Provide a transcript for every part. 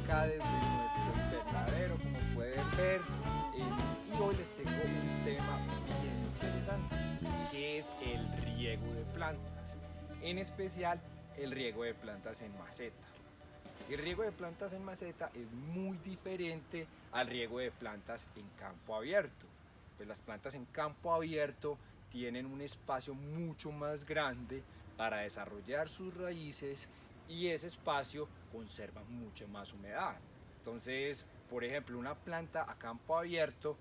acá desde nuestro invernadero, como pueden ver, y hoy les tengo un tema bien interesante, que es el riego de plantas, en especial el riego de plantas en maceta. El riego de plantas en maceta es muy diferente al riego de plantas en campo abierto. Pues las plantas en campo abierto tienen un espacio mucho más grande para desarrollar sus raíces y ese espacio conserva mucha más humedad. Entonces, por ejemplo, una planta a campo abierto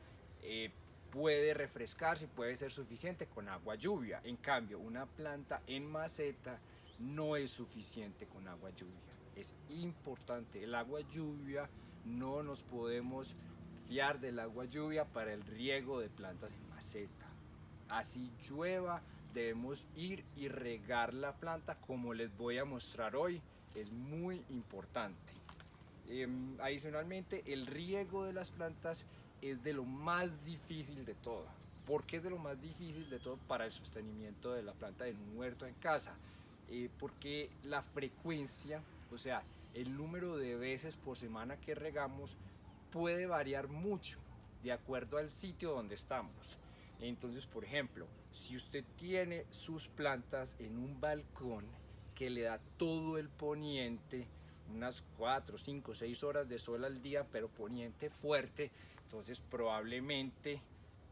puede refrescarse, puede ser suficiente con agua lluvia. En cambio, una planta en maceta no es suficiente con agua lluvia. Es importante el agua lluvia, no nos podemos fiar del agua lluvia para el riego de plantas en maceta. Así llueva, debemos ir y regar la planta como les voy a mostrar hoy. Es muy importante. Adicionalmente, el riego de las plantas es de lo más difícil de todo. ¿Por qué es de lo más difícil de todo para el sostenimiento de la planta en un huerto en casa? Porque la frecuencia, o sea, el número de veces por semana que regamos puede variar mucho de acuerdo al sitio donde estamos. Entonces, por ejemplo, si usted tiene sus plantas en un balcón que le da todo el poniente, unas 4, 5, 6 horas de sol al día, pero poniente fuerte, entonces probablemente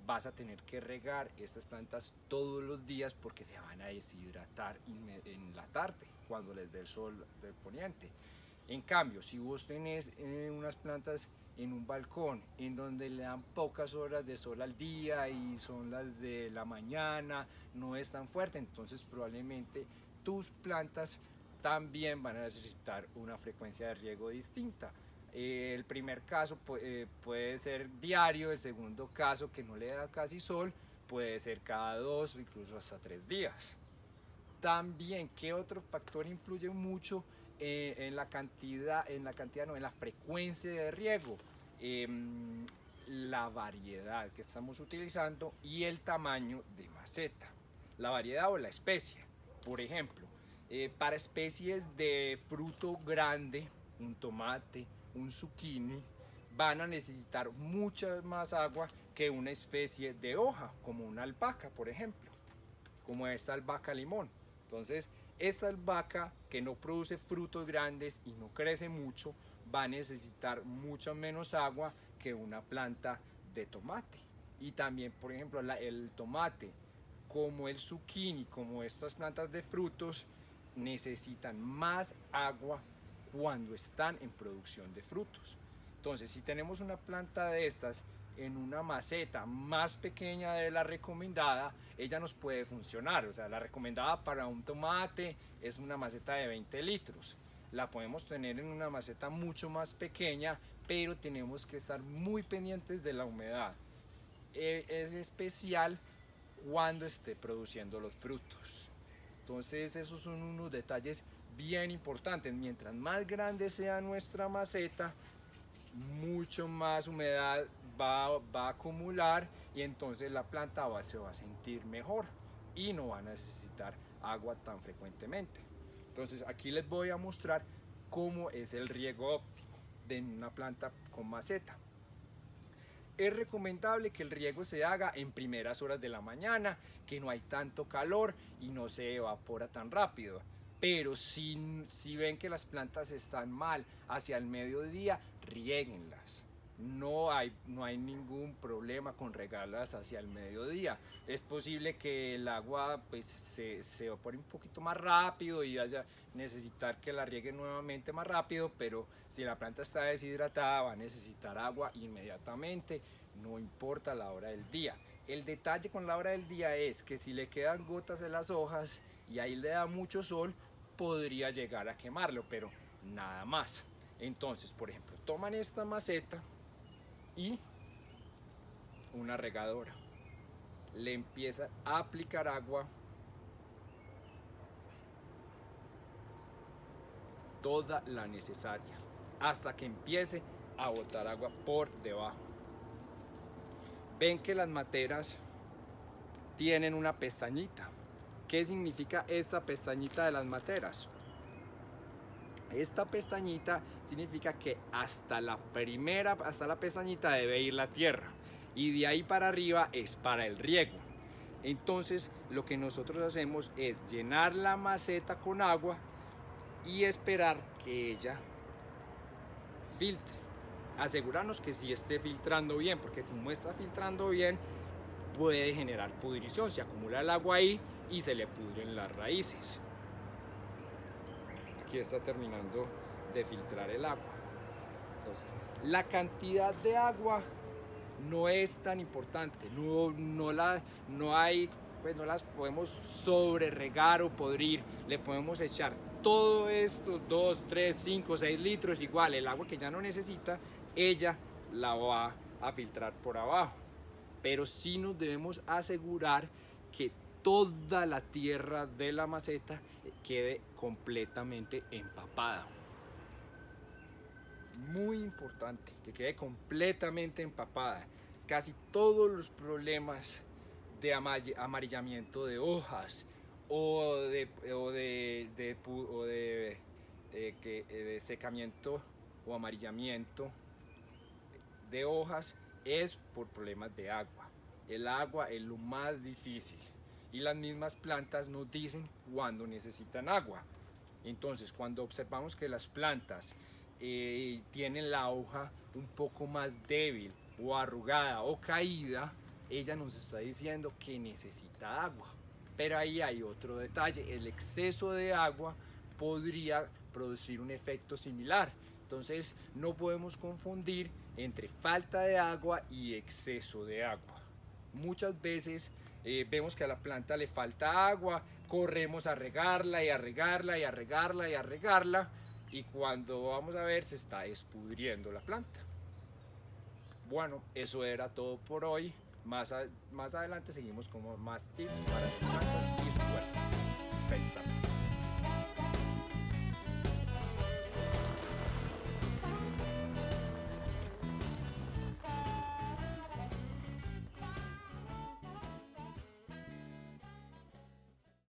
vas a tener que regar estas plantas todos los días porque se van a deshidratar en la tarde cuando les dé el sol del poniente. En cambio, si vos tenés unas plantas en un balcón en donde le dan pocas horas de sol al día y son las de la mañana, no es tan fuerte, entonces probablemente tus plantas también van a necesitar una frecuencia de riego distinta. El primer caso puede ser diario, el segundo caso que no le da casi sol puede ser cada 2 o incluso hasta 3 días. También, ¿qué otro factor influye mucho en la cantidad, no, en la frecuencia de riego? La variedad que estamos utilizando y el tamaño de maceta. La variedad o la especie. Por ejemplo, para especies de fruto grande, un tomate, un zucchini, van a necesitar mucha más agua que una especie de hoja, como una albahaca, por ejemplo, como esta albahaca limón. Entonces, esta albahaca que no produce frutos grandes y no crece mucho, va a necesitar mucha menos agua que una planta de tomate. Y también, por ejemplo, el tomate, como el zucchini, como estas plantas de frutos, necesitan más agua cuando están en producción de frutos. Entonces, si tenemos una planta de estas en una maceta más pequeña de la recomendada, ella nos puede funcionar. O sea, la recomendada para un tomate es una maceta de 20 litros. La podemos tener en una maceta mucho más pequeña, pero tenemos que estar muy pendientes de la humedad. Es especial cuando esté produciendo los frutos. Entonces esos son unos detalles bien importantes. Mientras más grande sea nuestra maceta, mucho más humedad va a acumular y entonces la planta se va a sentir mejor y no va a necesitar agua tan frecuentemente. Entonces aquí les voy a mostrar cómo es el riego óptimo de una planta con maceta. Es recomendable que el riego se haga en primeras horas de la mañana, que no hay tanto calor y no se evapora tan rápido. Pero si ven que las plantas están mal hacia el mediodía, riéguenlas. No hay ningún problema con regarlas hacia el mediodía. Es posible que el agua pues, se evapore un poquito más rápido y vaya a necesitar que la rieguen nuevamente más rápido, pero si la planta está deshidratada va a necesitar agua inmediatamente, no importa la hora del día. El detalle con la hora del día es que si le quedan gotas en las hojas y ahí le da mucho sol, podría llegar a quemarlo, pero nada más. Entonces, por ejemplo, toman esta maceta y una regadora. Le empieza a aplicar agua toda la necesaria hasta que empiece a botar agua por debajo. Ven que las materas tienen una pestañita. ¿Qué significa esta pestañita de las materas? Esta pestañita significa que hasta la pestañita debe ir la tierra y de ahí para arriba es para el riego. Entonces lo que nosotros hacemos es llenar la maceta con agua y esperar que ella filtre. Asegurarnos que sí esté filtrando bien, porque si no está filtrando bien puede generar pudrición, se acumula el agua ahí y se le pudren las raíces. Aquí está terminando de filtrar el agua. Entonces, la cantidad de agua no es tan importante, no las podemos sobre regar o podrir, le podemos echar todo esto, 2, 3, 5, 6 litros, igual el agua que ya no necesita, ella la va a filtrar por abajo. Pero sí nos debemos asegurar que toda la tierra de la maceta quede completamente empapada. Muy importante que quede completamente empapada. Casi todos los problemas de amarillamiento de hojas o de secamiento o amarillamiento de hojas es por problemas de agua. El agua es lo más difícil y las mismas plantas nos dicen cuando necesitan agua. Entonces, cuando observamos que las plantas tienen la hoja un poco más débil o arrugada o caída, ella nos está diciendo que necesita agua. Pero ahí hay otro detalle: el exceso de agua podría producir un efecto similar. Entonces no podemos confundir entre falta de agua y exceso de agua. Muchas veces vemos que a la planta le falta agua, corremos a regarla y a regarla y a regarla y a regarla, y cuando vamos a ver se está despudriendo la planta. Bueno, eso era todo por hoy. Más adelante seguimos con más tips para sus plantas y sus huertas. Feliz tarde.